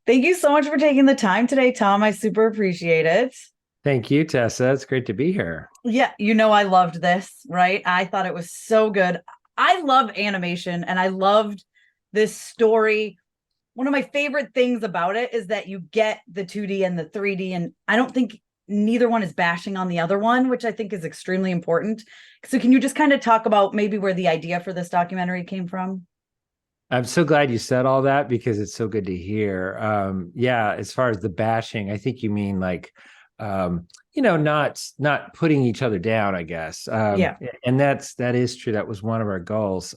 Thank you so much for taking the time today, Tom. I super appreciate it. Thank you, Tessa. It's great to be here. Yeah, I loved this, right? I thought it was so good. I love animation and I loved this story. One of my favorite things about it is that you get the 2D and the 3D, and I don't think neither one is bashing on the other one, which I think is extremely important. So, can you just kind of talk about maybe where the idea for this documentary came from? I'm so glad you said all that because it's so good to hear. Yeah, as far as the bashing, I think you mean like, not putting each other down, I guess. Yeah. And that is true. That was one of our goals.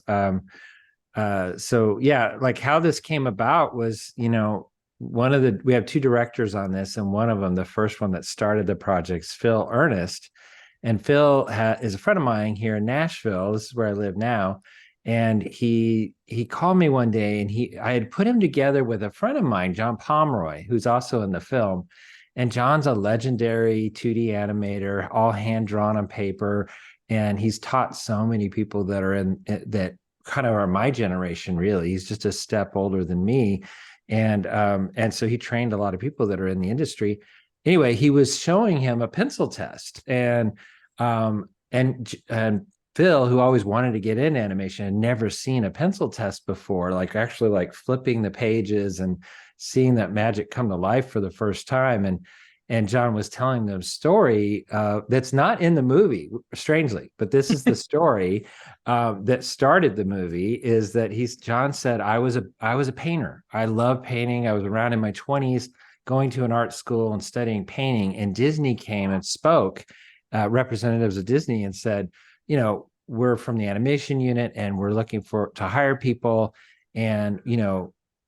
So yeah, like how this came about was, we have two directors on this, and one of them, the first one that started the project, is Phil Ernest, and Phil is a friend of mine here in Nashville. This is where I live now, and he called me one day, and I had put him together with a friend of mine, John Pomeroy, who's also in the film. And John's a legendary 2D animator, all hand drawn on paper, and he's taught so many people that are in that kind of are my generation. Really, he's just a step older than me, and so he trained a lot of people that are in the industry. Anyway, he was showing him a pencil test, and Phil, who always wanted to get in animation, had never seen a pencil test before, like actually like flipping the pages and seeing that magic come to life for the first time. And John was telling them a story that's not in the movie, strangely, but this is the story that started the movie. Is that John said, I was a painter. I love painting. I was around in my 20s, going to an art school and studying painting. And Disney came and spoke, representatives of Disney, and said, we're from the animation unit and we're looking to hire people, and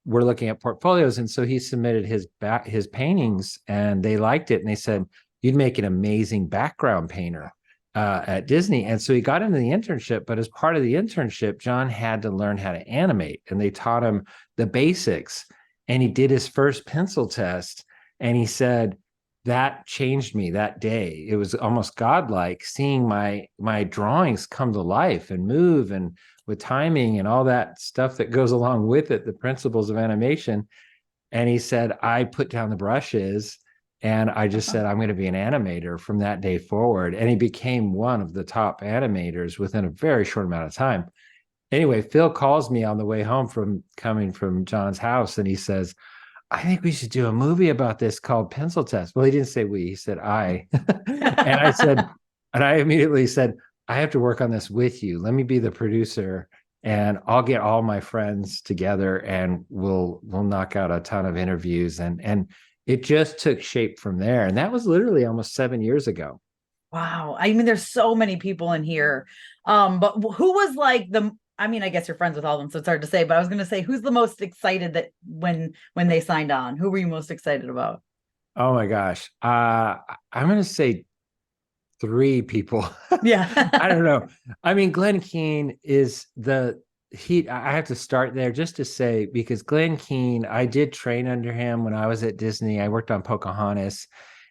we're looking at portfolios. And so he submitted his paintings, and they liked it, and they said, you'd make an amazing background painter at Disney. And so he got into the internship, but as part of the internship, John had to learn how to animate, and they taught him the basics. And he did his first pencil test, and he said, that changed me that day. It was almost godlike seeing my drawings come to life and move, and with timing and all that stuff that goes along with it, the principles of animation. And he said, I put down the brushes and I just said, I'm going to be an animator from that day forward. And he became one of the top animators within a very short amount of time. Anyway, Phil calls me on the way home from coming from John's house, and he says, I think we should do a movie about this called Pencil Test. Well, he didn't say we, he said I. And I said, and I immediately said, I have to work on this with you. Let me be the producer, and I'll get all my friends together and we'll knock out a ton of interviews. And it just took shape from there. And that was literally almost 7 years ago. Wow. I mean, there's so many people in here. But who was like I mean, I guess you're friends with all of them, so it's hard to say, but I was gonna say, who's the most excited that when they signed on? Who were you most excited about? Oh my gosh. I'm gonna say three people. I Yeah. don't know. I mean, Glenn Keane is I have to start there just to say, because Glenn Keane, I did train under him when I was at Disney. I worked on Pocahontas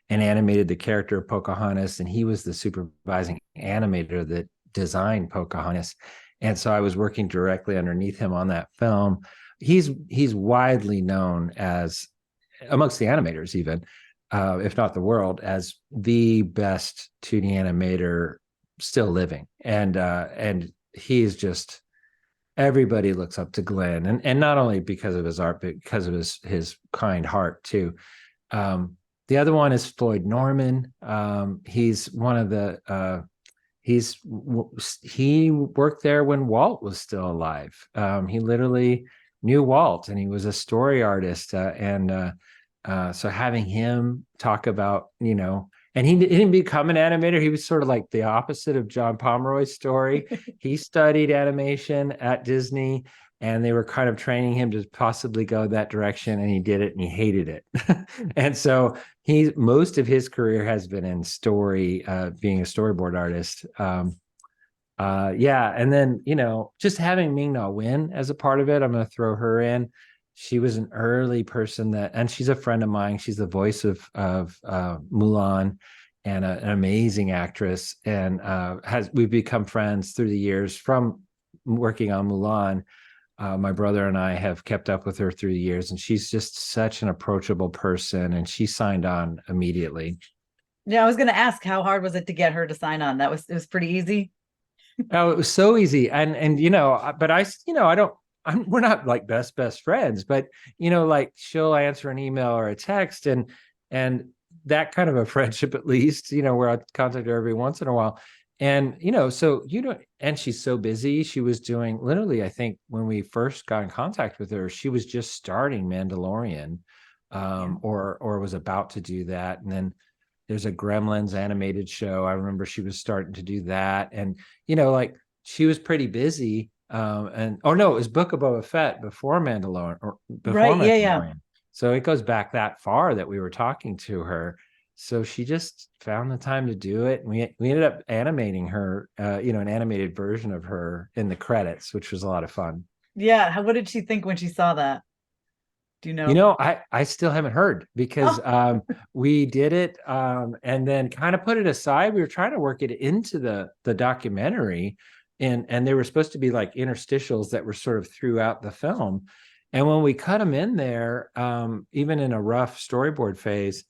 and animated the character of Pocahontas, and he was the supervising animator that designed Pocahontas. And so I was working directly underneath him on that film. He's widely known as, amongst the animators even, if not the world, as the best 2D animator still living. And he's just, everybody looks up to Glenn, and not only because of his art, but because of his kind heart too. The other one is Floyd Norman. He's one of the he worked there when Walt was still alive. He literally knew Walt, and he was a story artist, so having him talk about, and he didn't become an animator. He was sort of like the opposite of John Pomeroy's story. He studied animation at Disney, and they were kind of training him to possibly go that direction, and he did it, and he hated it. And so most of his career has been in story, being a storyboard artist. Yeah, and then just having Ming-na Wen as a part of it, I'm going to throw her in. She was an early person and she's a friend of mine. She's the voice of Mulan, and an amazing actress, and we've become friends through the years from working on Mulan. My brother and I have kept up with her through the years, and she's just such an approachable person, and she signed on immediately. Yeah, I was gonna ask how hard was it to get her to sign on? It was pretty easy. Oh, it was so easy. And but I don't we're not like best friends, but like she'll answer an email or a text, and that kind of a friendship, at least, where I contact her every once in a while. And so and she's so busy. She was doing, literally, I think when we first got in contact with her, she was just starting Mandalorian, Yeah. or was about to do that. And then there's a Gremlins animated show. I remember she was starting to do that. And, like, she was pretty busy. And oh no, it was Book of Boba Fett before Mandalorian, or before Right. Yeah, yeah. Mandalorian. So it goes back that far that we were talking to her. So she just found the time to do it. And we ended up animating her, an animated version of her in the credits, which was a lot of fun. Yeah. What did she think when she saw that? Do you know? I still haven't heard, because Oh, we did it, and then kind of put it aside. We were trying to work it into the documentary, and they were supposed to be like interstitials that were sort of throughout the film. And when we cut them in there, even in a rough storyboard phase,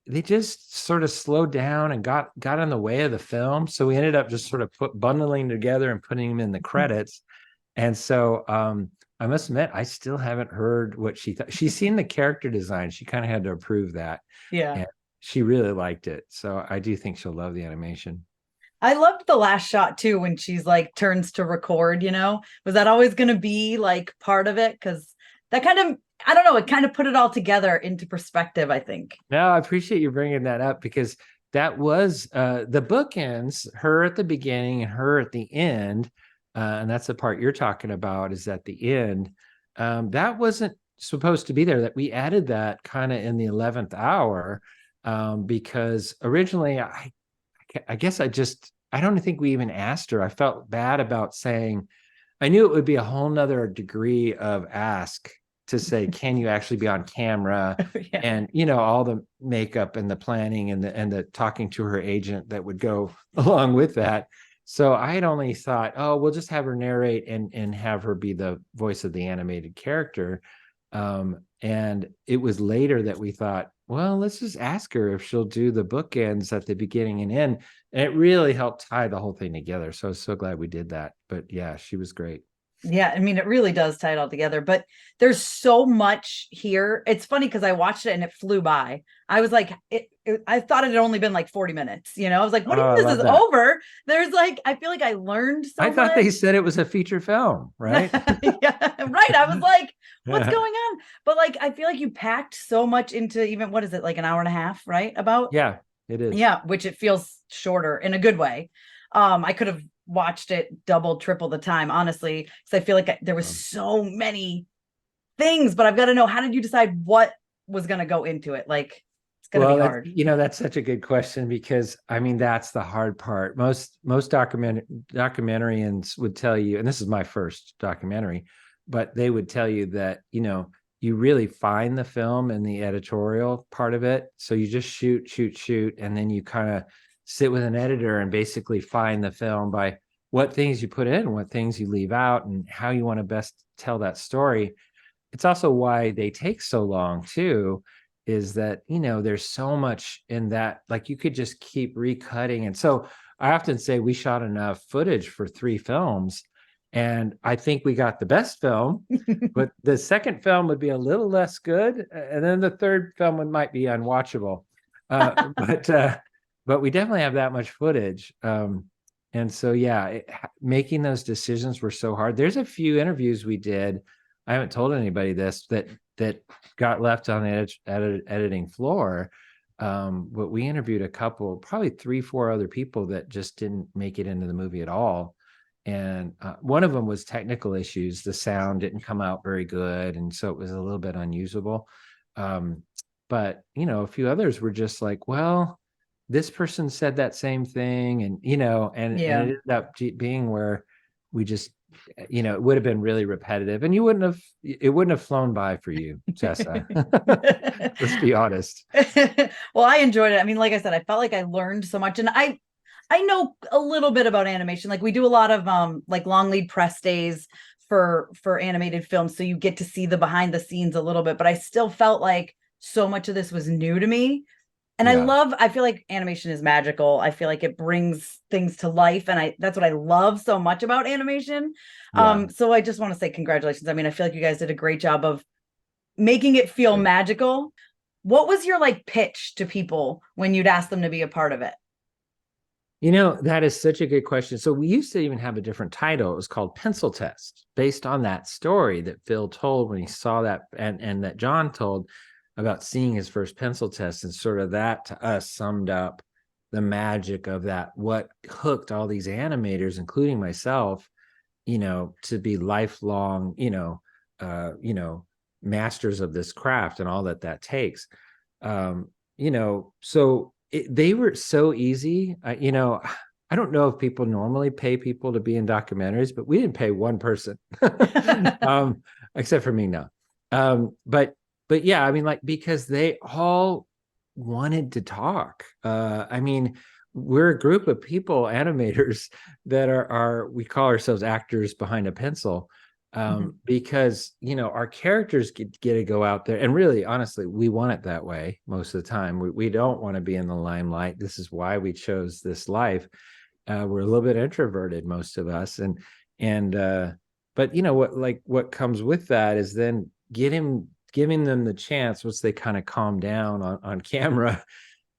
they just sort of slowed down and got in the way of the film. So we ended up just sort of bundling together and putting them in the credits. And so I must admit, I still haven't heard what she thought. She's seen the character design. She kind of had to approve that. yeah. And she really liked it. So I do think she'll love the animation. I loved the last shot too when she's like turns to record, Was that always going to be like part of it? Because that kind of, I don't know, it kind of put it all together into perspective, I think. No, I appreciate you bringing that up, because that was the bookends, her at the beginning and her at the end. And that's the part you're talking about, is at the end. That wasn't supposed to be there. That we added that kind of in the 11th hour, because originally I guess I don't think we even asked her. I felt bad about saying, I knew it would be a whole nother degree of ask to say, can you actually be on camera? Yeah. And, all the makeup and the planning and the talking to her agent that would go along with that. So I had only thought, oh, we'll just have her narrate and have her be the voice of the animated character. And it was later that we thought, well, let's just ask her if she'll do the bookends at the beginning and end. And it really helped tie the whole thing together. So I was so glad we did that. But yeah, she was great. Yeah, I mean, it really does tie it all together, but there's so much here. It's funny because I watched it and it flew by. I was like, I thought it had only been like 40 minutes. I was like, what do you Oh, I mean this love is that. over? There's like, I feel like I learned I so thought they much. said it was a feature film, right? Yeah, right. I was like, what's Yeah, going on? But like, I feel like you packed so much into even, what is it, like an hour and a half, right? About, it is. yeah, which it feels shorter in a good way. I could have watched it double, triple the time, honestly, because I feel like there was so many things, but I've got to know, how did you decide what was going to go into it? Like, it's going to be Well, hard. that's such a good question, because I mean, that's the hard part. Most documentarians would tell you, and this is my first documentary, but they would tell you that, you really find the film in the editorial part of it. So you just shoot, and then you kind of sit with an editor and basically find the film by what things you put in, what things you leave out, and how you want to best tell that story. It's also why they take so long too, is that, there's so much in that, like, you could just keep recutting. And so I often say we shot enough footage for 3 films, and I think we got the best film, but the second film would be a little less good, and then the third film might be unwatchable. But we definitely have that much footage. And so, yeah, making those decisions were so hard. There's a few interviews we did. I haven't told anybody this, that got left on the editing floor. But we interviewed a couple, probably 3, 4 other people that just didn't make it into the movie at all. And one of them was technical issues. The sound didn't come out very good, and so it was a little bit unusable. But a few others were just like, well, this person said that same thing, and and it Yeah. ended up being where we just, it would have been really repetitive, and it wouldn't have flown by for you, Tessa. Let's be honest. Well, I enjoyed it. I mean, like I said, I felt like I learned so much, and I know a little bit about animation. Like we do a lot of like long lead press days for animated films, so you get to see the behind the scenes a little bit, but I still felt like so much of this was new to me. And Yeah. I feel like animation is magical. I feel like it brings things to life, and that's what I love so much about animation. Yeah. So I just want to say congratulations. I mean, I feel like you guys did a great job of making it feel magical. What was your like pitch to people when you'd ask them to be a part of it? That is such a good question. So we used to even have a different title. It was called Pencil Test, based on that story that Phil told when he saw that, and that John told about seeing his first pencil test. And sort of that to us summed up the magic of that, what hooked all these animators, including myself, to be lifelong, masters of this craft and all that takes. So they were so easy. I don't know if people normally pay people to be in documentaries, but we didn't pay one person, except for Ming-na. But yeah, I mean, like, because they all wanted to talk. I mean, we're a group of people, animators, that are we call ourselves actors behind a pencil. Because our characters get to go out there, and really, honestly, we want it that way most of the time. We don't want to be in the limelight. This is why we chose this life. We're a little bit introverted, most of us, and but what comes with that is then giving them the chance, once they kind of calm down on camera,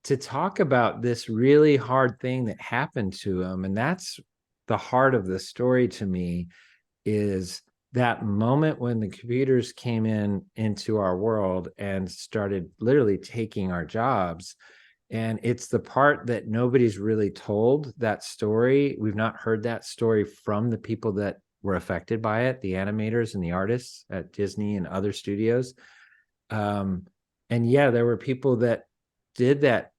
to talk about this really hard thing that happened to them. And that's the heart of the story to me, is that moment when the computers came into our world and started literally taking our jobs. And it's the part that nobody's really told that story. We've not heard that story from the people that were affected by it, the animators and the artists at Disney and other studios. And yeah, there were people that did that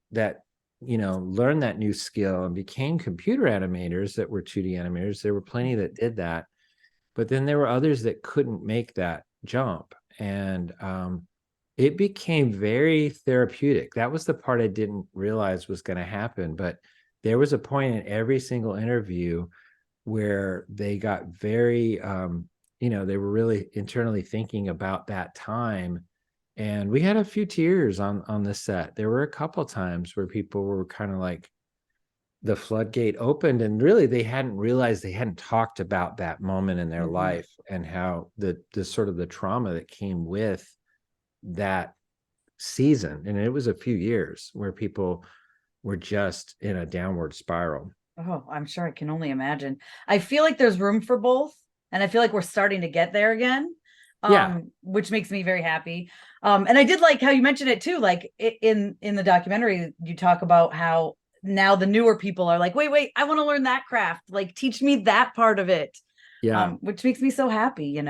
learned that new skill and became computer animators that were 2D animators. There were plenty that did that. But then there were others that couldn't make that jump. And it became very therapeutic. That was the part I didn't realize was going to happen. But there was a point in every single interview where they got very, they were really internally thinking about that time. And we had a few tears on the set. There were a couple times where people were kind of like, the floodgate opened, and really they hadn't realized, they hadn't talked about that moment in their life, and how the sort of the trauma that came with that season. And it was a few years where people were just in a downward spiral. Oh, I'm sure I can only imagine. I feel like there's room for both, and I feel like we're starting to get there again. Yeah. Which makes me very happy. And I did like how you mentioned it too. Like in the documentary, you talk about how now the newer people are like, wait, I want to learn that craft. Like, teach me that part of it. Yeah. Which makes me so happy.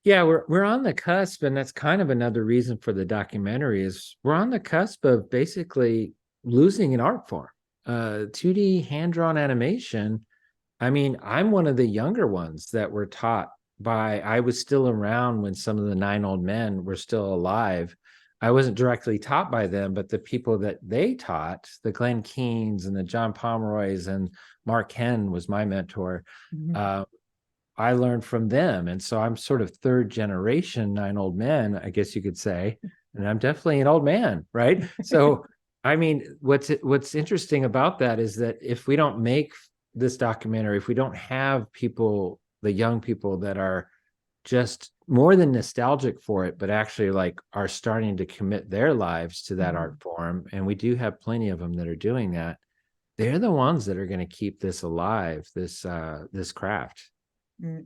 Yeah, we're on the cusp, and that's kind of another reason for the documentary, is we're on the cusp of basically losing an art form. 2D hand-drawn animation. I mean, I'm one of the younger ones that were taught by, I was still around when some of the 9 old men were still alive. I wasn't directly taught by them, but the people that they taught, the Glenn Keanes and the John Pomeroys, and Mark Henn was my mentor. I learned from them. And so I'm sort of third generation 9 old men, I guess you could say. And I'm definitely an old man, right? So, I mean, what's interesting about that is that if we don't make this documentary, if we don't have people, the young people that are just more than nostalgic for it, but actually like are starting to commit their lives to that art form, and we do have plenty of them that are doing that, they're the ones that are going to keep this alive, this craft.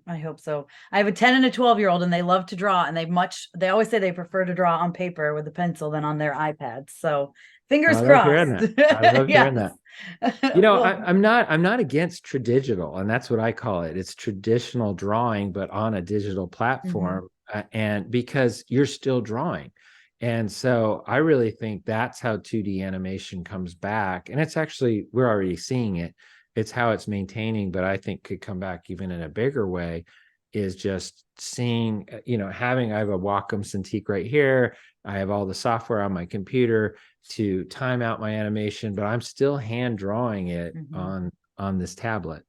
I hope so. I have a 10 and a 12-year-old, and they love to draw, and they always say they prefer to draw on paper with a pencil than on their iPads. So fingers I love hearing crossed. that. I love hearing Yes. that. Well, I'm not against tradigital, and that's what I call it. It's traditional drawing, but on a digital platform, and because you're still drawing. And so I really think that's how 2D animation comes back. And it's actually, we're already seeing it. It's how it's maintaining, but I think could come back even in a bigger way, is just seeing, I have a Wacom Cintiq right here. I have all the software on my computer to time out my animation, but I'm still hand drawing it on this tablet.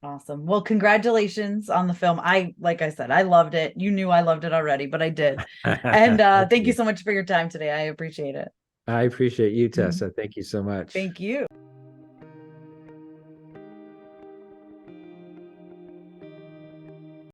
Awesome. Well, congratulations on the film. Like I said, I loved it. You knew I loved it already, but I did. And Thank thank you you. so much for your time today. I appreciate it. I appreciate you, Tessa. Thank you so much. Thank you.